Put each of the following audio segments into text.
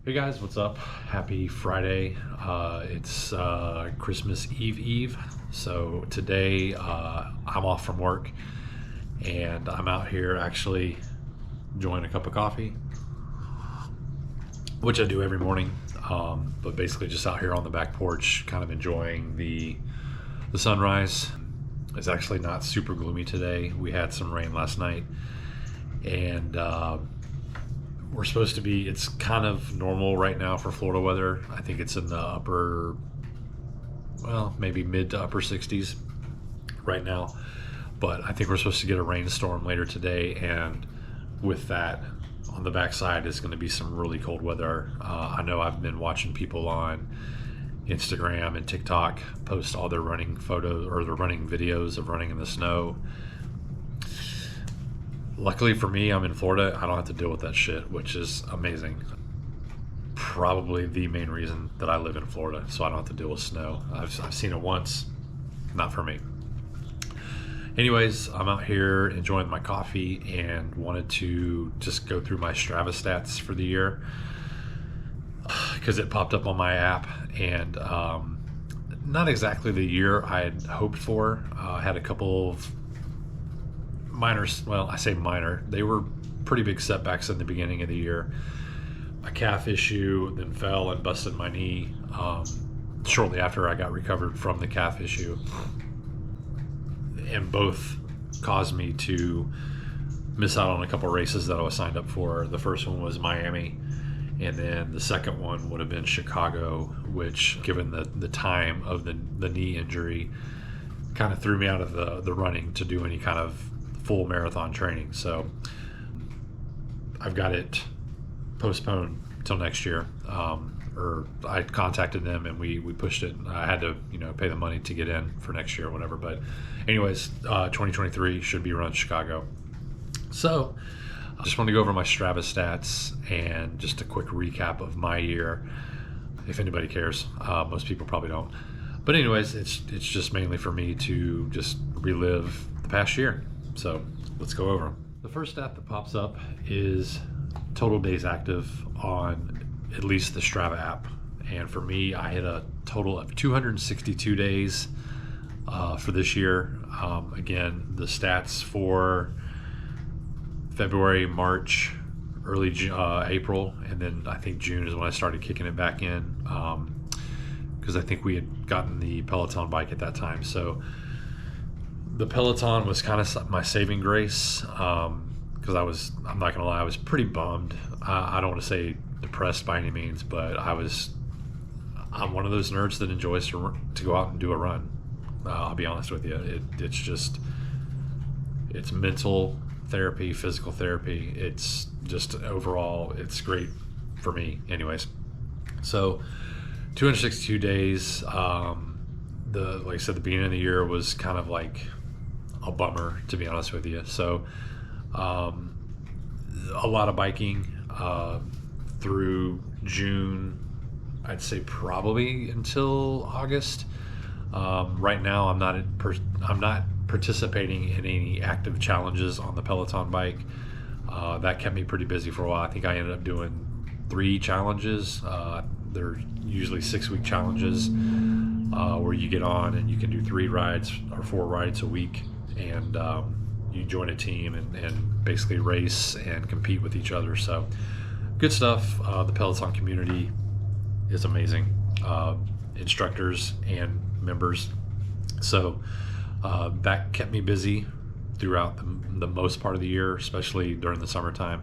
Hey guys, what's up? Happy Friday. It's Christmas Eve. So today I'm off from work and I'm out here actually enjoying a cup of coffee, which I do every morning. But basically just out here on the back porch, kind of enjoying the sunrise. It's actually not super gloomy today. We had some rain last night and we're supposed to be, it's kind of normal right now for Florida weather. I think it's in the upper, well, maybe mid to upper 60s right now. But I think we're supposed to get a rainstorm later today. And with that, on the backside is going to be some really cold weather. I know I've been watching people on Instagram and TikTok post all their running photos or their running videos of running in the snow. Luckily for me, I'm in Florida. I don't have to deal with that shit, which is amazing. Probably the main reason that I live in Florida, so I don't have to deal with snow. I've seen it once, not for me. Anyways, I'm out here enjoying my coffee and wanted to just go through my Strava stats for the year because it popped up on my app and not exactly the year I had hoped for. I had a couple of minor, well, I say minor, they were pretty big setbacks in the beginning of the year. A calf issue, then fell and busted my knee shortly after I got recovered from the calf issue. And both caused me to miss out on a couple races that I was signed up for. The first one was Miami, and then the second one would have been Chicago, which, given the time of the knee injury, kind of threw me out of the running to do any kind of full marathon training. So I've got it postponed till next year. Or I contacted them and we pushed it. I had to, pay the money to get in for next year or whatever. But anyways, 2023 should be run Chicago. So I just want to go over my Strava stats and just a quick recap of my year, if anybody cares. Most people probably don't. But anyways, it's just mainly for me to just relive the past year. So let's go over them. The first stat that pops up is total days active on at least the Strava app. And for me, I hit a total of 262 days for this year. Again, the stats for February, March, early April, and then I think June is when I started kicking it back in because I think we had gotten the Peloton bike at that time. So the Peloton was kind of my saving grace because I'm not gonna lie, I was pretty bummed. I don't want to say depressed by any means, but I'm one of those nerds that enjoys to go out and do a run. I'll be honest with you. It's mental therapy, physical therapy. It's just overall, it's great for me anyways. So 262 days. Like I said, the beginning of the year was kind of like a bummer, to be honest with you. So a lot of biking through June, I'd say probably until August. Right now I'm not participating in any active challenges on the Peloton bike. That kept me pretty busy for a while. I think I ended up doing 3 challenges. They're usually 6-week challenges where you get on and you can do 3 rides or 4 rides a week, and you join a team and basically race and compete with each other. So good stuff. The Peloton community is amazing. Instructors and members. So that kept me busy throughout the most part of the year, especially during the summertime.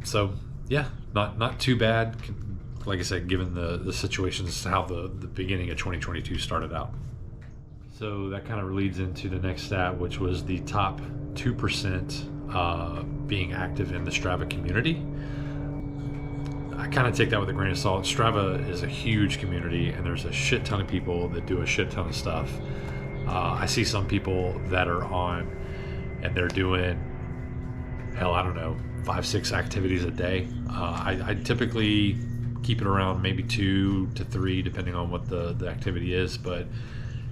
So yeah, not too bad. Like I said, given the situations, how the beginning of 2022 started out. So that kind of leads into the next stat, which was the top 2% being active in the Strava community. I kind of take that with a grain of salt. Strava is a huge community and there's a shit ton of people that do a shit ton of stuff. I see some people that are on and they're doing, hell, I don't know, 5-6 activities a day. I typically keep it around maybe 2 to 3 depending on what the activity is, but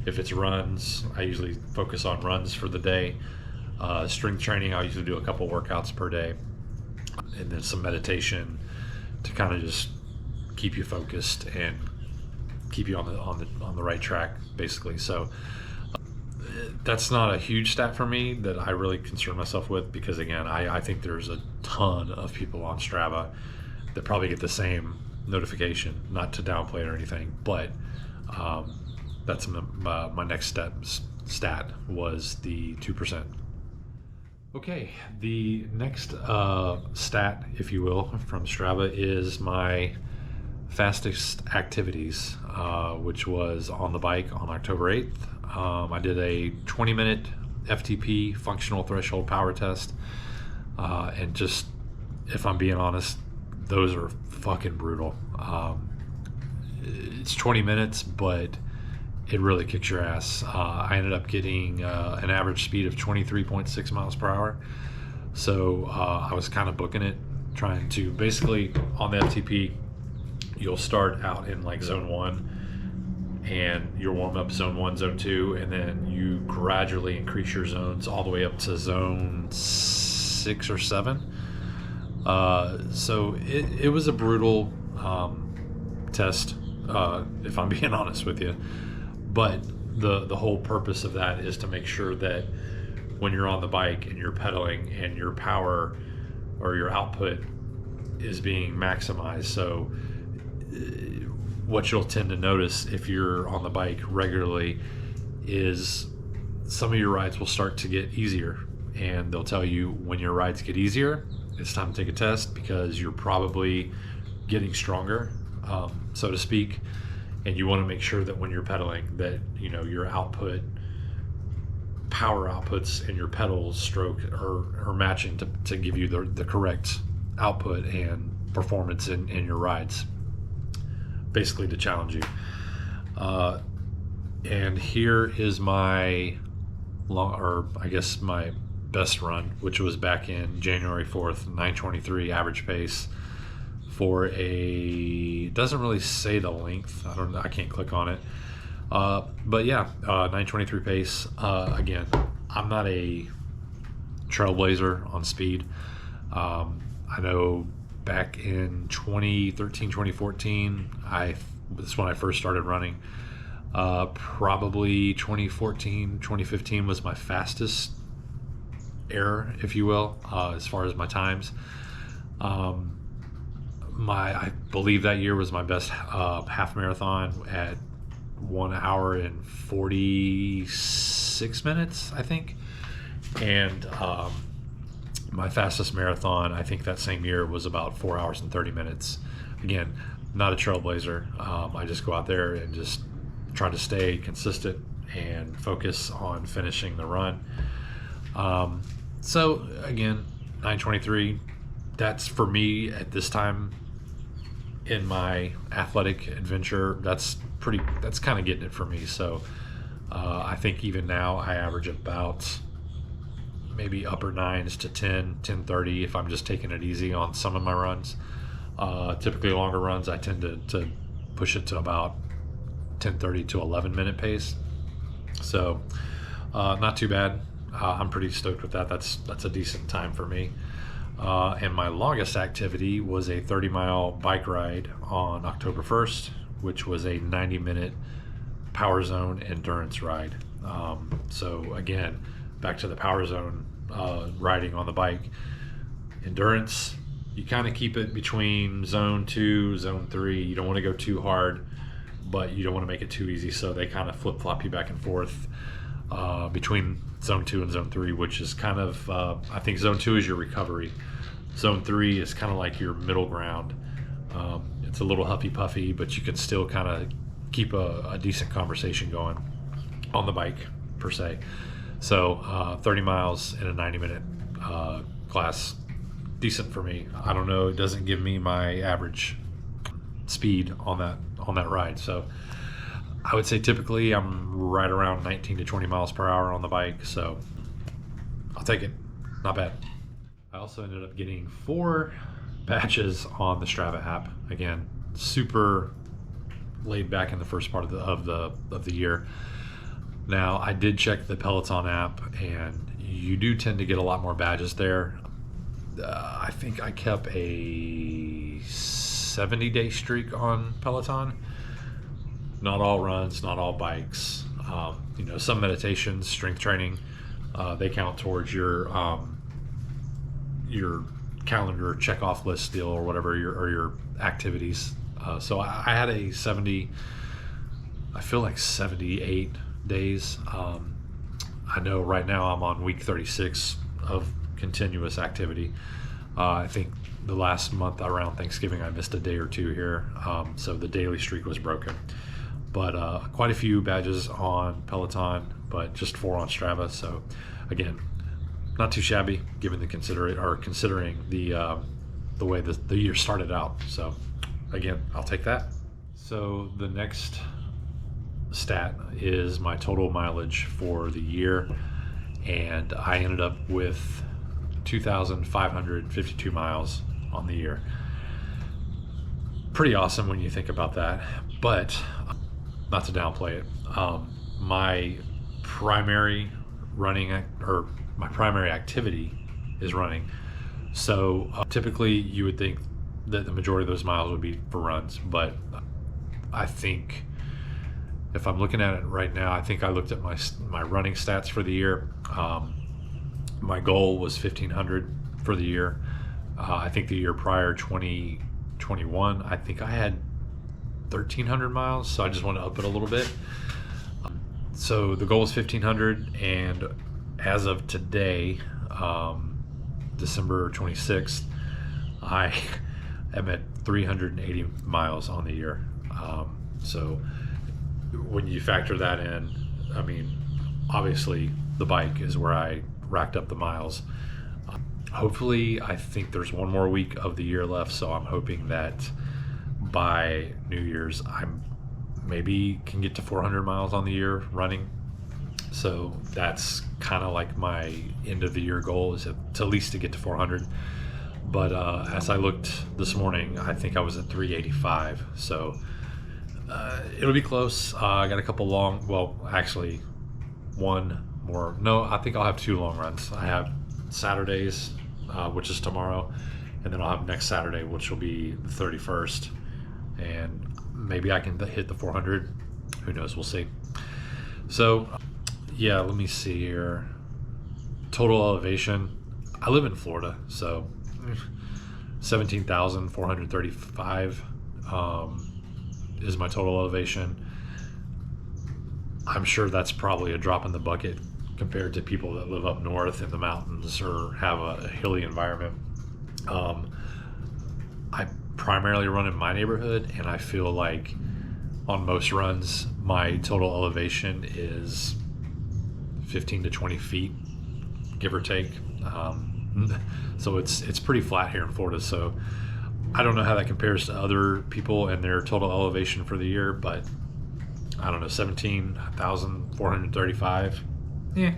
if it's runs, I usually focus on runs for the day. Strength training, I usually do a couple workouts per day, and then some meditation, to kind of just keep you focused and keep you on the right track, basically. So that's not a huge stat for me that I really concern myself with, because again, I think there's a ton of people on Strava that probably get the same notification. Not to downplay it or anything, but that's my next stat was the 2%. Okay, the next stat, if you will, from Strava is my fastest activities, which was on the bike on October 8th. I did a 20-minute FTP, functional threshold power test, and just, if I'm being honest, those are fucking brutal. It's 20 minutes, but it really kicks your ass. I ended up getting an average speed of 23.6 miles per hour. So I was kind of booking it, trying to basically, on the FTP, you'll start out in like zone 1 and you'll warm up zone 1, zone 2, and then you gradually increase your zones all the way up to zone 6 or 7. So it was a brutal test, if I'm being honest with you. But the whole purpose of that is to make sure that when you're on the bike and you're pedaling and your power or your output is being maximized. So what you'll tend to notice if you're on the bike regularly is some of your rides will start to get easier, and they'll tell you when your rides get easier, it's time to take a test, because you're probably getting stronger, so to speak. And you want to make sure that when you're pedaling that, you know, your power outputs and your pedal stroke are matching to give you the correct output and performance in your rides, basically to challenge you. And here is my my best run, which was back in January 4th, 9:23 average pace. For doesn't really say the length. I can't click on it. But yeah, 9:23 pace. Again, I'm not a trailblazer on speed. I know back in 2013, 2014, that's when I first started running. Probably 2014, 2015 was my fastest era, if you will, as far as my times. I believe that year was my best half marathon at 1 hour and 46 minutes, I think. And my fastest marathon, I think that same year, was about 4 hours and 30 minutes. Again, not a trailblazer. I just go out there and just try to stay consistent and focus on finishing the run. So again, 9:23, that's for me at this time in my athletic adventure, that's kind of getting it for me. So I think even now I average about maybe upper 9s to 10:30 if I'm just taking it easy on some of my runs. Typically longer runs, I tend to push it to about 10:30 to 11-minute pace. So not too bad. I'm pretty stoked with that. That's a decent time for me. And my longest activity was a 30-mile bike ride on October 1st, which was a 90-minute power zone endurance ride. So again, back to the power zone riding on the bike. Endurance, you kind of keep it between zone 2, zone 3. You don't want to go too hard, but you don't want to make it too easy. So they kind of flip-flop you back and forth between zone 2 and zone 3, which is kind of, I think zone 2 is your recovery. Zone 3 is kind of like your middle ground. It's a little huffy puffy, but you can still kind of keep a decent conversation going on the bike, per se. So 30 miles in a 90-minute class, decent for me. I don't know, it doesn't give me my average speed on that ride. So I would say typically I'm right around 19 to 20 miles per hour on the bike, so I'll take it. Not bad. I also ended up getting 4 badges on the Strava app. Again, super laid back in the first part of the year. Now, I did check the Peloton app, and you do tend to get a lot more badges there. I think I kept a 70-day streak on Peloton. Not all runs, not all bikes. Some meditations, strength training, they count towards your calendar check off list deal or whatever your activities. So I had a 70. I feel like 78 days. I know right now I'm on week 36 of continuous activity. I think the last month around Thanksgiving I missed a day or two here, so the daily streak was broken. But quite a few badges on Peloton, but just 4 on Strava. So again, not too shabby given considering the way the year started out. So again, I'll take that. So the next stat is my total mileage for the year, and I ended up with 2,552 miles on the year. Pretty awesome when you think about that, but not to downplay it. My primary activity is running. So typically you would think that the majority of those miles would be for runs, but I think if I'm looking at it right now, I think I looked at my running stats for the year. My goal was 1,500 for the year. I think the year prior, 2021, I think I had 1,300 miles, so I just want to up it a little bit. So the goal is 1,500, and as of today, December 26th, I am at 380 miles on the year. So when you factor that in, I mean, obviously the bike is where I racked up the miles. Hopefully, I think there's one more week of the year left, so I'm hoping that by New Year's I maybe can get to 400 miles on the year running. So that's kind of like my end of the year goal, is to at least to get to 400. But as I looked this morning, I think I was at 385. So it'll be close. I got a couple one more. No, I think I'll have 2 long runs. I have Saturdays, which is tomorrow, and then I'll have next Saturday, which will be the 31st. And maybe I can hit the 400. Who knows? We'll see. So, yeah, let me see here. Total elevation. I live in Florida, so 17,435 is my total elevation. I'm sure that's probably a drop in the bucket compared to people that live up north in the mountains or have a hilly environment. I primarily run in my neighborhood, and I feel like on most runs my total elevation is 15 to 20 feet, give or take. So it's pretty flat here in Florida. So I don't know how that compares to other people and their total elevation for the year, but I don't know, 17,435. Yeah,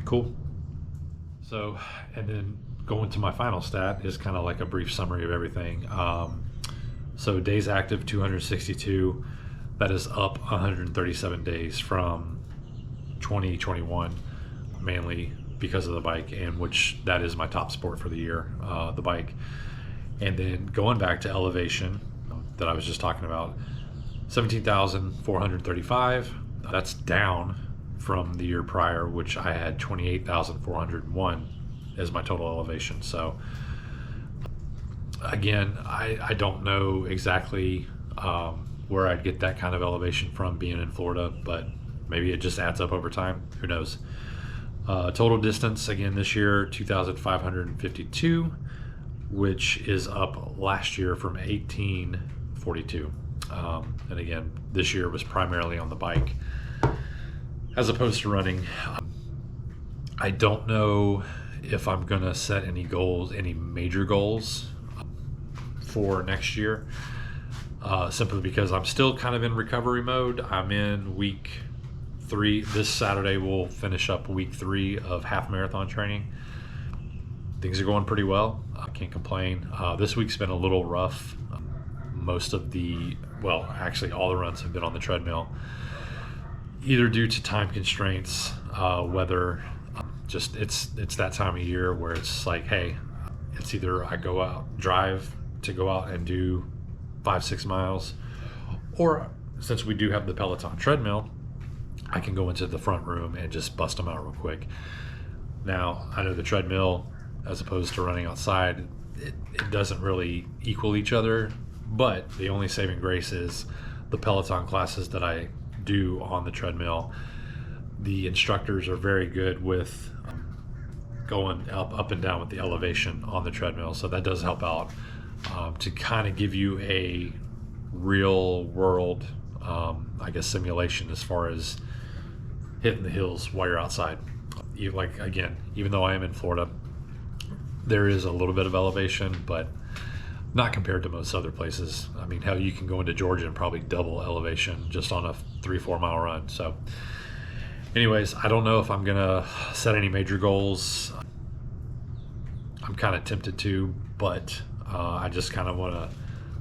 cool. So, and then going to my final stat is kind of like a brief summary of everything. So days active, 262. That is up 137 days from 2021, mainly because of the bike, and which that is my top sport for the year, the bike. And then going back to elevation that I was just talking about, 17,435. That's down from the year prior, which I had 28,401 as my total elevation. So again, I don't know exactly where I'd get that kind of elevation from being in Florida, but maybe it just adds up over time. Who knows? Total distance again this year, 2,552, which is up last year from 1,842. And again, this year was primarily on the bike as opposed to running. I don't know if I'm going to set any goals, any major goals for next year, simply because I'm still kind of in recovery mode. I'm in week 3. This Saturday we'll finish up week 3 of half marathon training. Things are going pretty well. I can't complain. This week's been a little rough. Actually all the runs have been on the treadmill, either due to time constraints, weather. Just it's that time of year where it's like, hey, it's either I go out, drive to go out and do 5-6 miles. Or since we do have the Peloton treadmill, I can go into the front room and just bust them out real quick. Now, I know the treadmill, as opposed to running outside, it doesn't really equal each other, but the only saving grace is the Peloton classes that I do on the treadmill. The instructors are very good with going up and down with the elevation on the treadmill, so that does help out to kind of give you a real world simulation as far as hitting the hills while you're outside. Again, even though I am in Florida, there is a little bit of elevation, but not compared to most other places. I mean, hell, you can go into Georgia and probably double elevation just on a 3-4 mile run. So anyways, I don't know if I'm gonna set any major goals. I'm kind of tempted to, but I just kind of want to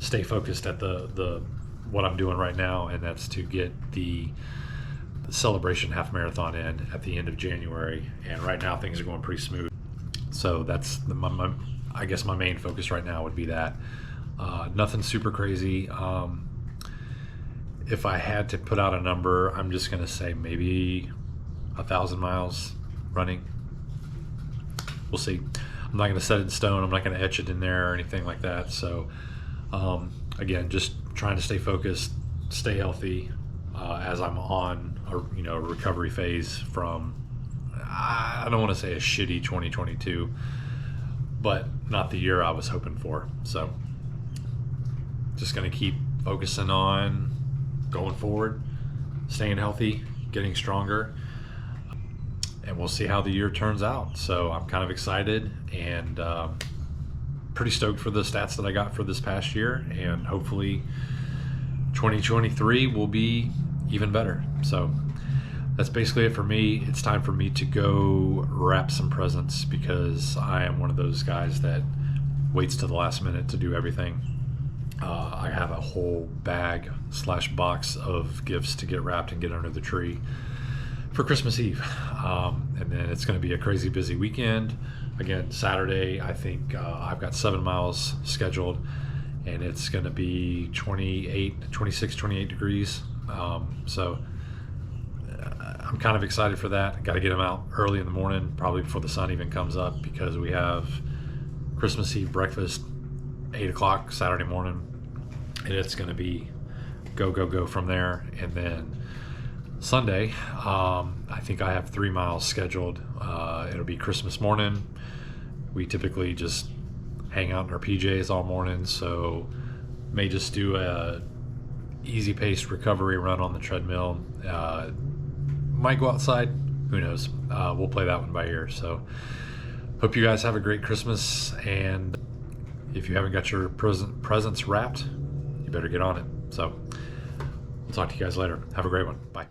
stay focused at the what I'm doing right now, and that's to get the Celebration half marathon in at the end of January. And right now things are going pretty smooth, so that's I guess my main focus right now would be that. Nothing super crazy. If I had to put out a number, I'm just gonna say maybe 1,000 miles running. We'll see. I'm not gonna set it in stone. I'm not gonna etch it in there or anything like that. So again, just trying to stay focused, stay healthy as I'm on a recovery phase from, I don't want to say a shitty 2022, but not the year I was hoping for. So just going to keep focusing on going forward, staying healthy, getting stronger, and we'll see how the year turns out. So I'm kind of excited and pretty stoked for the stats that I got for this past year, and hopefully 2023 will be even better. So that's basically it for me. It's time for me to go wrap some presents, because I am one of those guys that waits to the last minute to do everything. I have a whole bag/box of gifts to get wrapped and get under the tree for Christmas Eve. And then it's going to be a crazy busy weekend. Again, Saturday, I think I've got 7 miles scheduled, and it's going to be 26, 28 degrees. So I'm kind of excited for that. Got to get them out early in the morning, probably before the sun even comes up, because we have Christmas Eve breakfast 8 o'clock Saturday morning, and it's going to be go from there. And then Sunday, I think I have 3 miles scheduled. It'll be Christmas morning. We typically just hang out in our PJs all morning, so may just do a easy paced recovery run on the treadmill. Might go outside, who knows. We'll play that one by ear. So hope you guys have a great Christmas, and if you haven't got your presents wrapped, you better get on it. So we'll talk to you guys later. Have a great one. Bye.